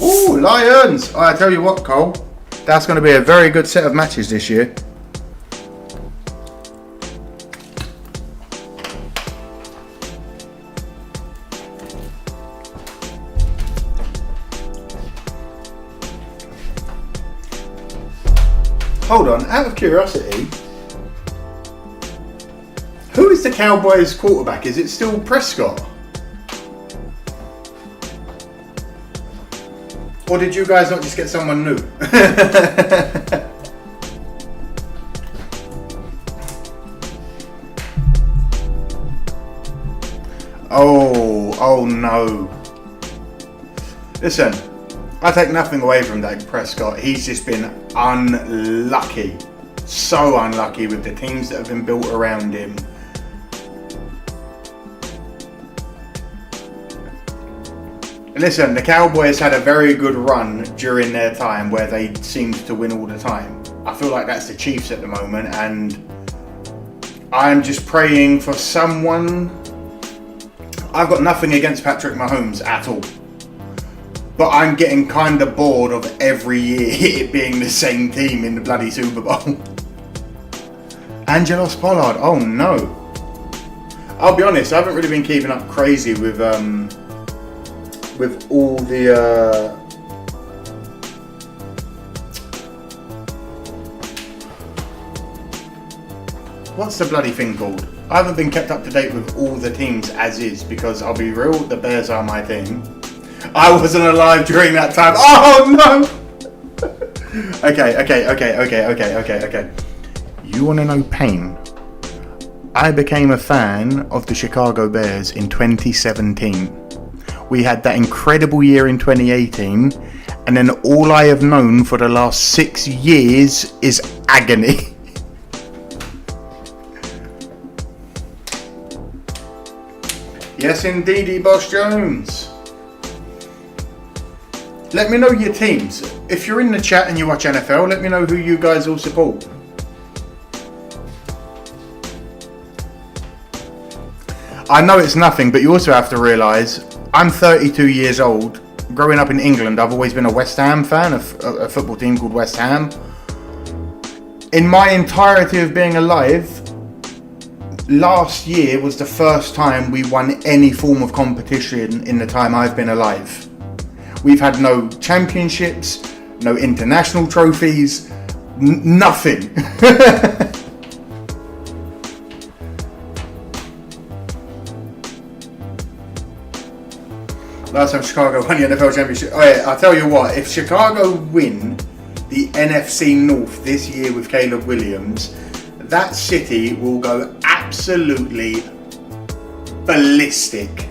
Ooh, Lions. I tell you what, Cole. That's going to be a very good set of matches this year. Hold on, out of curiosity, who is the Cowboys quarterback? Is it still Prescott? Or did you guys not just get someone new? Oh no. Listen. I take nothing away from Dak Prescott. He's just been unlucky. So unlucky with the teams that have been built around him. Listen, the Cowboys had a very good run during their time where they seemed to win all the time. I feel like that's the Chiefs at the moment, and I'm just praying for someone. I've got nothing against Patrick Mahomes at all. But I'm getting kind of bored of every year it being the same team in the bloody Super Bowl. Angelos Pollard, oh no. I'll be honest, I haven't really been keeping up crazy with all the what's the bloody thing called? I haven't been kept up to date with all the teams as is, because I'll be real, the Bears are my team. I wasn't alive during that time. Oh no! Okay. You want to know pain? I became a fan of the Chicago Bears in 2017. We had that incredible year in 2018, and then all I have known for the last 6 years is agony. Yes, indeedy, Boss Jones. Let me know your teams. If you're in the chat and you watch NFL, let me know who you guys all support. I know it's nothing, but you also have to realise, I'm 32 years old. Growing up in England, I've always been a West Ham fan, a football team called West Ham. In my entirety of being alive, last year was the first time we won any form of competition in the time I've been alive. We've had no championships, no international trophies, nothing. Last time Chicago won the NFL championship. Oh yeah, I'll tell you what, if Chicago win the NFC North this year with Caleb Williams, that city will go absolutely ballistic.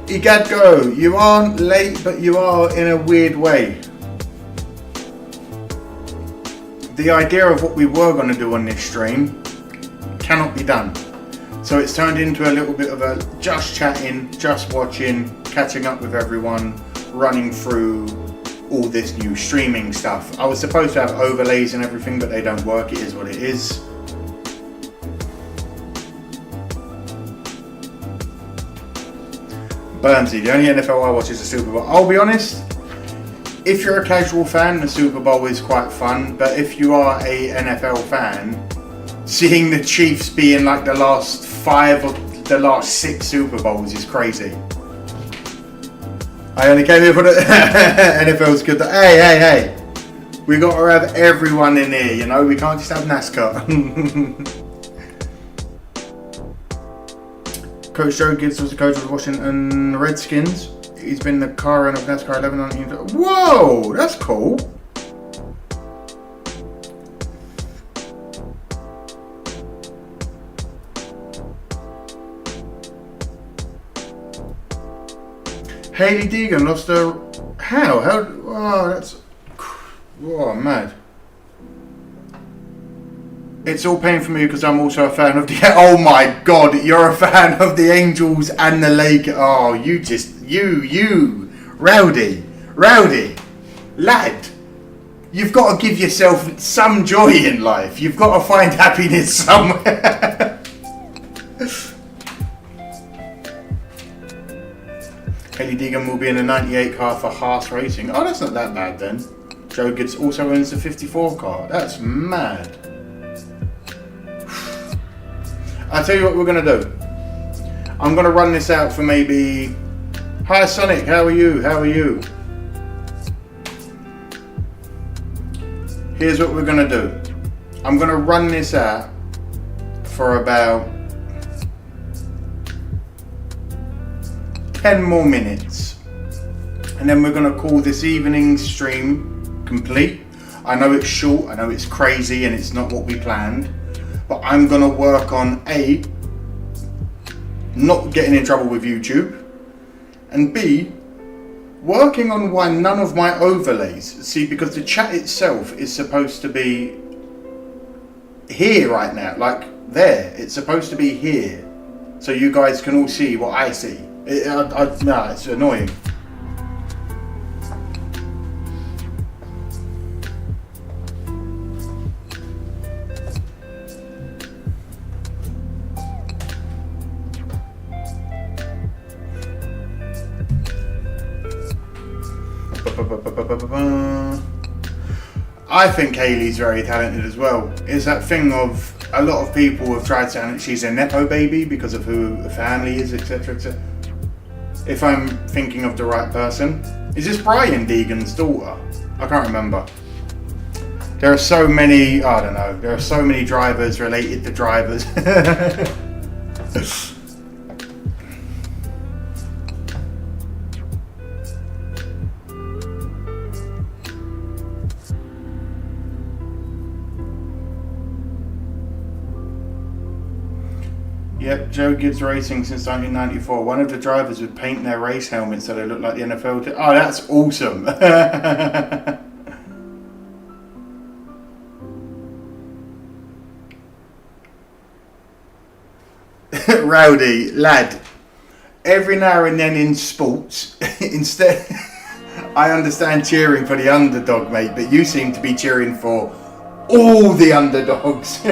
Igadgo, you aren't late, but you are in a weird way. The idea of what we were going to do on this stream cannot be done. So it's turned into a little bit of a just chatting, just watching, catching up with everyone, running through all this new streaming stuff. I was supposed to have overlays and everything, but they don't work. It is what it is. Burnsy, the only NFL I watch is the Super Bowl. I'll be honest, if you're a casual fan, the Super Bowl is quite fun. But if you are a NFL fan, seeing the Chiefs be in like the last 5 of the last 6 Super Bowls is crazy. I only came here for the NFL's good. Hey. We got to have everyone in here, you know. We can't just have NASCAR. Coach Joe Gibbs was the coach of the Washington Redskins. He's been the car runner of NASCAR 11 on. Whoa, that's cool. Hailie Deegan lost her. How? Oh, that's. Oh, mad. It's all pain for me because I'm also a fan of the. Oh my God, you're a fan of the Angels and the Lakers. Oh, you, rowdy, lad. You've got to give yourself some joy in life. You've got to find happiness somewhere. Hailie Deegan will be in a 98 car for Haas Racing. Oh, that's not that bad then. Joe Gibbs also owns a 54 car. That's mad. I'll tell you what we're going to do. I'm going to run this out for maybe... Hi Sonic, how are you? Here's what we're going to do. I'm going to run this out for about 10 more minutes. And then we're going to call this evening's stream complete. I know it's short, I know it's crazy and it's not what we planned. But I'm going to work on A, not getting in trouble with YouTube, and B, working on why none of my overlays, see, because the chat itself is supposed to be here right now, like there, it's supposed to be here, so you guys can all see what I see. No, it's annoying. I think Hailie's very talented as well. It's that thing of a lot of people have tried saying that she's a nepo baby because of who the family is, etc. etc. If I'm thinking of the right person, is this Brian Deegan's daughter? I can't remember. There are so many, I don't know, there are so many drivers related to drivers. Yep, Joe Gibbs Racing since 1994. One of the drivers would paint their race helmets so they look like the NFL. Oh, that's awesome. Rowdy, lad. Every now and then in sports, instead, I understand cheering for the underdog, mate, but you seem to be cheering for all the underdogs.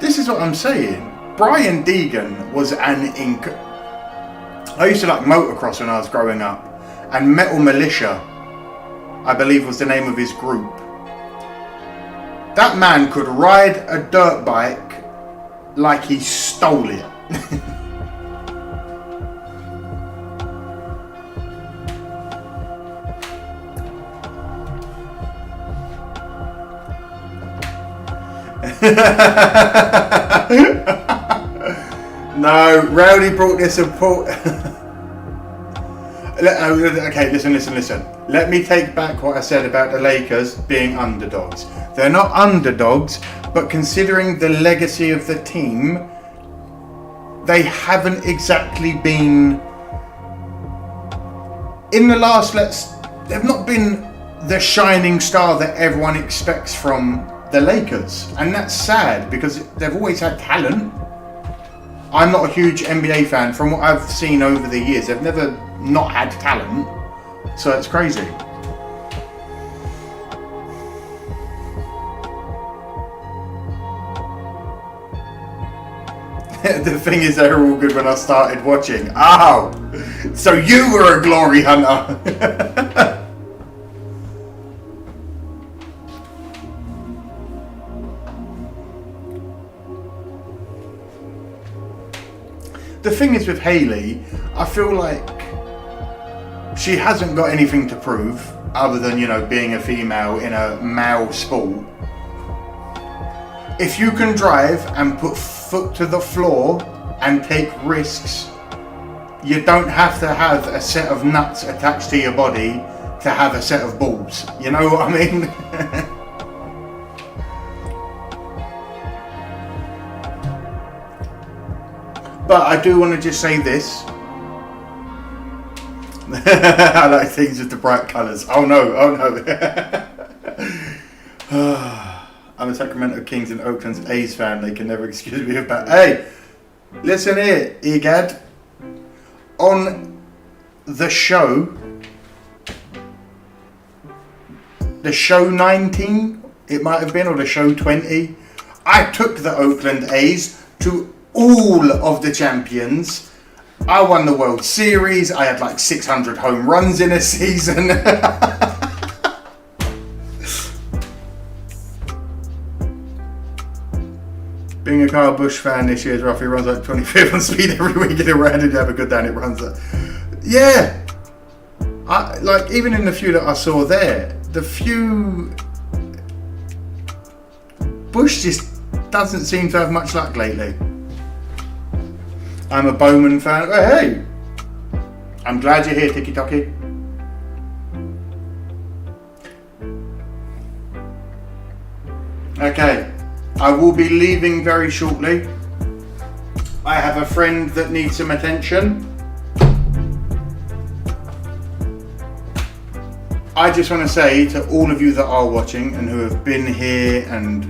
This is what I'm saying. Brian Deegan was an I used to like motocross when I was growing up, and Metal Militia, I believe, was the name of his group. That man could ride a dirt bike like he stole it. No, Rowdy brought this support. Okay, listen. Let me take back what I said about the Lakers being underdogs. They're not underdogs, but considering the legacy of the team, they haven't exactly been in the last. They've not been the shining star that everyone expects from the Lakers. And that's sad because they've always had talent. I'm not a huge NBA fan. From what I've seen over the years, they've never not had talent. So it's crazy. The thing is, they were all good when I started watching. Oh, so you were a glory hunter. The thing is with Hayley, I feel like she hasn't got anything to prove other than, you know, being a female in a male sport. If you can drive and put foot to the floor and take risks, you don't have to have a set of nuts attached to your body to have a set of balls. You know what I mean? But I do want to just say this. I like things with the bright colours. Oh no, oh no. I'm a Sacramento Kings and Oakland's A's fan. They can never excuse me about. Hey, listen here, Egad. On the show 19, it might have been, or the show 20, I took the Oakland A's to all of the champions. I won the World Series. I had like 600 home runs in a season. Being a Kyle Busch fan this year is rough. He runs like 25th on speed every week in a round and you have a good day and it runs like... Yeah. Like, even in the few that I saw there, the few... Busch just doesn't seem to have much luck lately. I'm a Bowman fan. Oh, hey! I'm glad you're here, Tiki Toki. Okay. I will be leaving very shortly. I have a friend that needs some attention. I just want to say to all of you that are watching and who have been here, and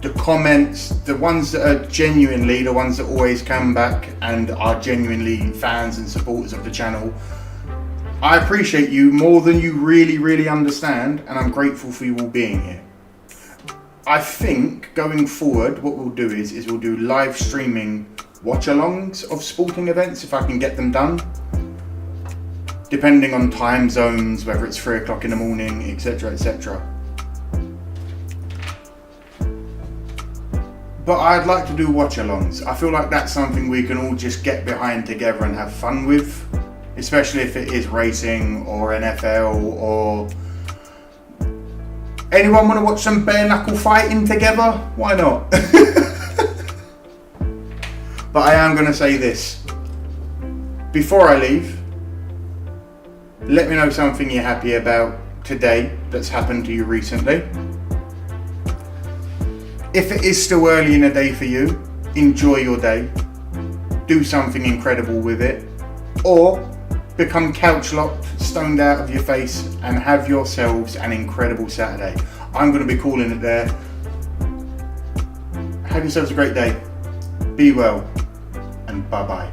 the comments, the ones that are genuinely, the ones that always come back and are genuinely fans and supporters of the channel, I appreciate you more than you really understand, and I'm grateful for you all being here. I think going forward what we'll do is we'll do live streaming watch-alongs of sporting events if I can get them done, depending on time zones, whether it's 3 o'clock in the morning, etc, etc. But I'd like to do watch-alongs. I feel like that's something we can all just get behind together and have fun with, especially if it is racing or NFL or... Anyone want to watch some bare knuckle fighting together? Why not? But I am going to say this. Before I leave, let me know something you're happy about today that's happened to you recently. If it is still early in the day for you, enjoy your day. Do something incredible with it. Or become couch locked, stoned out of your face, and have yourselves an incredible Saturday. I'm going to be calling it there. Have yourselves a great day. Be well, and bye bye.